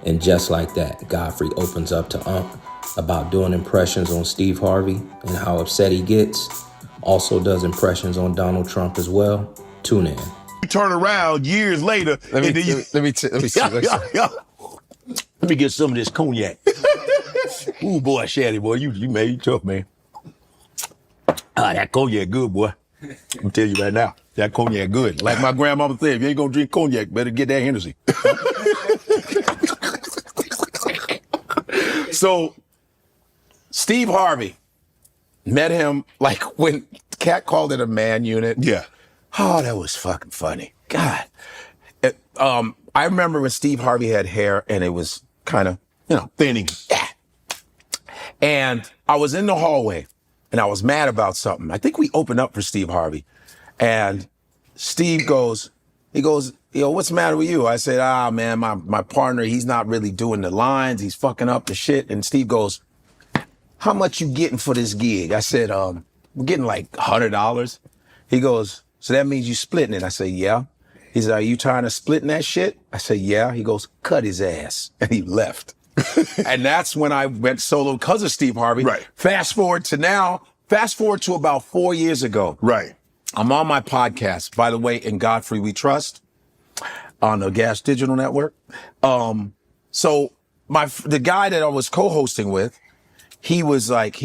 And just like that, Godfrey opens up to Unc about doing impressions on Steve Harvey and how upset he gets. Also does impressions on Donald Trump as well. Tune in. You turn around years later. Let me see. Let me get some of this cognac. Ooh, boy, Shaddy, boy, you made it tough, man. That cognac good, boy. I'm gonna tell you right now, that cognac good. Like my grandmama said, if you ain't gonna drink cognac, better get that Hennessy. So, Steve Harvey, met him like when Cat called it a man unit. Yeah. Oh, that was fucking funny. God. I remember when Steve Harvey had hair and it was kind of, Thinning. yeah. And I was in the hallway and I was mad about something. I think we opened up for Steve Harvey. And Steve goes, what's the matter with you? I said, man, my partner, he's not really doing the lines. He's fucking up the shit. And Steve goes, how much you getting for this gig? I said, we're getting like $100. He goes, so that means you splitting it? I said, yeah. He said, are you trying to splitting that shit? I said, yeah. He goes, cut his ass. And he left. And that's when I went solo because of Steve Harvey. Right. Fast forward to about 4 years ago. Right. I'm on my podcast, by the way, in Godfrey We Trust on the Gas Digital Network. So the guy that I was co-hosting with, he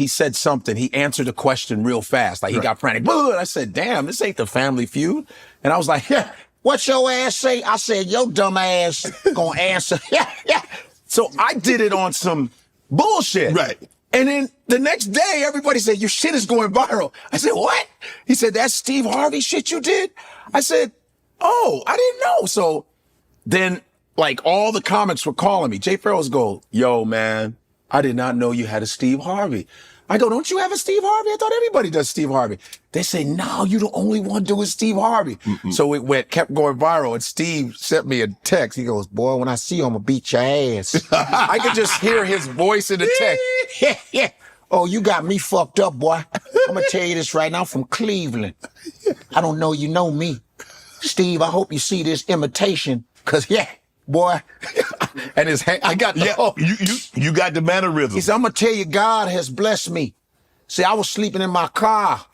said something. He answered a question real fast. Like he got frantic. And I said, damn, this ain't the Family Feud. And I was like, yeah, what your ass say? I said, your dumb ass gonna answer. Yeah. So I did it on some bullshit. Right. And then the next day, everybody said, your shit is going viral. I said, what? He said, that's Steve Harvey shit you did? I said, oh, I didn't know. So then, like, all the comics were calling me. Jay Farrell's go, yo, man, I did not know you had a Steve Harvey. I go, don't you have a Steve Harvey? I thought everybody does Steve Harvey. They say, no, you the only one doing Steve Harvey. Mm-mm. So it kept going viral. And Steve sent me a text. He goes, boy, when I see you, I'm going to beat your ass. I could just hear his voice in the text. Yeah. Oh, you got me fucked up, boy. I'm going to tell you this right now. I'm from Cleveland. I don't know you know me. Steve, I hope you see this imitation. Because, boy. And his hand, I got the you got the mannerism. He said, I'm gonna tell you, God has blessed me. See, I was sleeping in my car.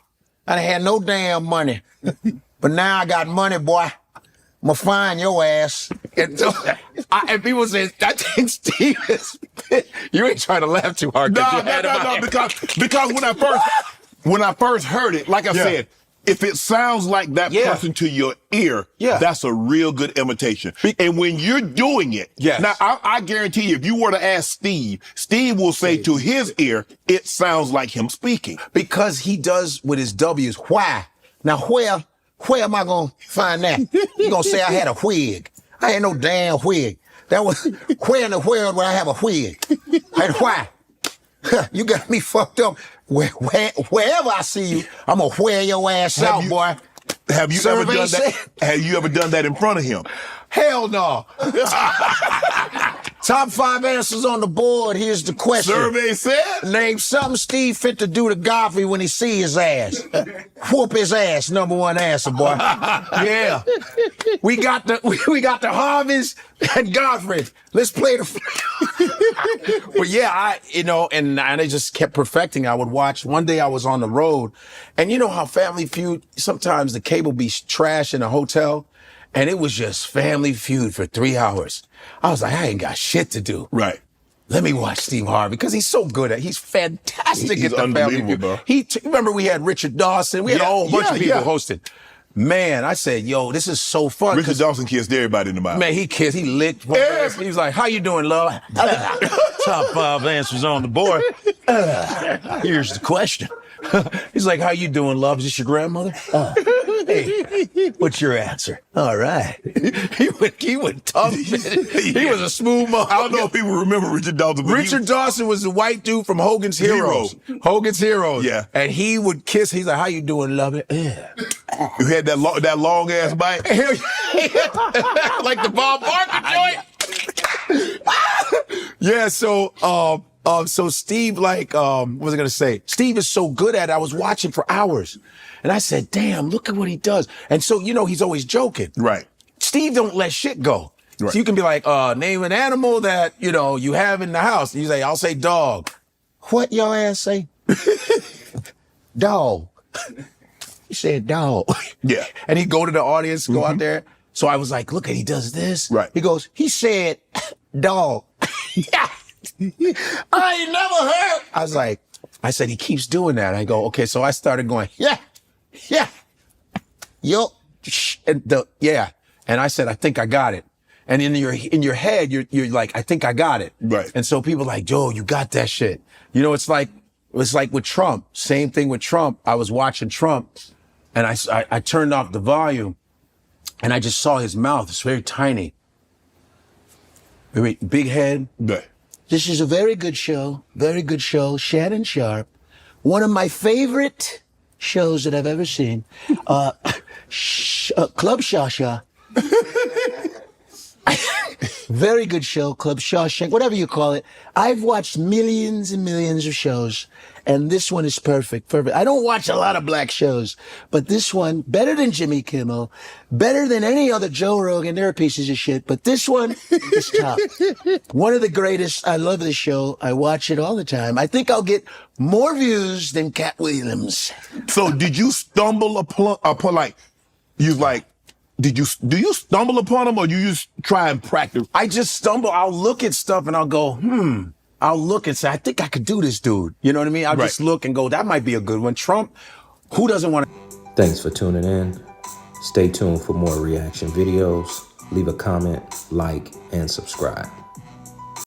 I had no damn money. But now I got money, boy. I'm gonna find your ass. And, so, and people say, I think Steve is, you ain't trying to laugh too hard. No, because when I first heard it, like I said, if it sounds like that person to your ear, that's a real good imitation. And when you're doing it, now I guarantee you, if you were to ask Steve, Steve will say to his ear, it sounds like him speaking. Because he does with his W's, why? Now where am I gonna find that? You gonna say I had a wig. I ain't no damn wig. That was, where in the world would I have a wig? And why? You got me fucked up. Wherever I see you, I'm gonna wear your ass out, boy. Have you ever done that? Have you ever done that in front of him? Hell no. Top 5 answers on the board. Here's the question. Survey said? Name something Steve fit to do to Godfrey when he see his ass. Whoop his ass, number 1 answer, boy. Yeah. We got the Harveys and Godfrey. Let's play the But yeah, and I just kept perfecting. I would watch. One day I was on the road, and you know how Family Feud, sometimes the cable be trash in a hotel, and it was just Family Feud for 3 hours. I was like, I ain't got shit to do. Right. Let me watch Steve Harvey, because he's so good at it. He's fantastic at the Family Feud. Bro. Remember we had Richard Dawson. We had a whole bunch of people hosting. Man, I said, yo, this is so fun. Richard Dawson kissed everybody in the mouth. Man, he licked. He was like, how you doing, love? Top 5 answers on the board. Here's the question. He's like, how you doing, love? Is this your grandmother? Hey, what's your answer? All right. He went tough. He was a smooth motherfucker. I don't know if people remember Richard Dawson. Richard Dawson was the white dude from Hogan's Heroes. Hogan's Heroes. Yeah. And he would kiss. He's like, how you doing, love? You had that long ass bite? Like the Bob Barker joint? Yeah, so Steve, what was I gonna say? Steve is so good at it. I was watching for hours. And I said, damn, look at what he does. And so, he's always joking. Right. Steve don't let shit go. So you can be like, name an animal that, you know, you have in the house. You say, I'll say dog. What your ass say? Dog. He said dog. Yeah. And he'd go to the audience, go out there. So I was like, look, and he does this. Right. He goes, he said dog. I ain't never heard. I said, he keeps doing that. I go, okay. So I started going, yeah. Yo. And and I said, I think I got it. And in your head, you're like, I think I got it. Right. And so people are like, yo, you got that shit. You know, it's like with Trump. Same thing with Trump. I was watching Trump and I turned off the volume and I just saw his mouth. It's very tiny. Big head. Right. This is a very good show. Very good show. Shannon Sharpe. One of my favorite shows that I've ever seen. Clubshayshay. Very good show, Club Shawshank, whatever you call it. I've watched millions and millions of shows, and this one is perfect. I don't watch a lot of black shows, but this one, better than Jimmy Kimmel, better than any other Joe Rogan. They're pieces of shit, but this one is top. One of the greatest. I love this show. I watch it all the time. I think I'll get more views than Cat Williams. So did you stumble upon do you stumble upon them or you just try and practice? I just stumble. I'll look at stuff and I'll go, I'll look and say, I think I could do this, dude. You know what I mean? I'll just look and go, that might be a good one. Trump, who doesn't want to? Thanks for tuning in. Stay tuned for more reaction videos. Leave a comment, like, and subscribe.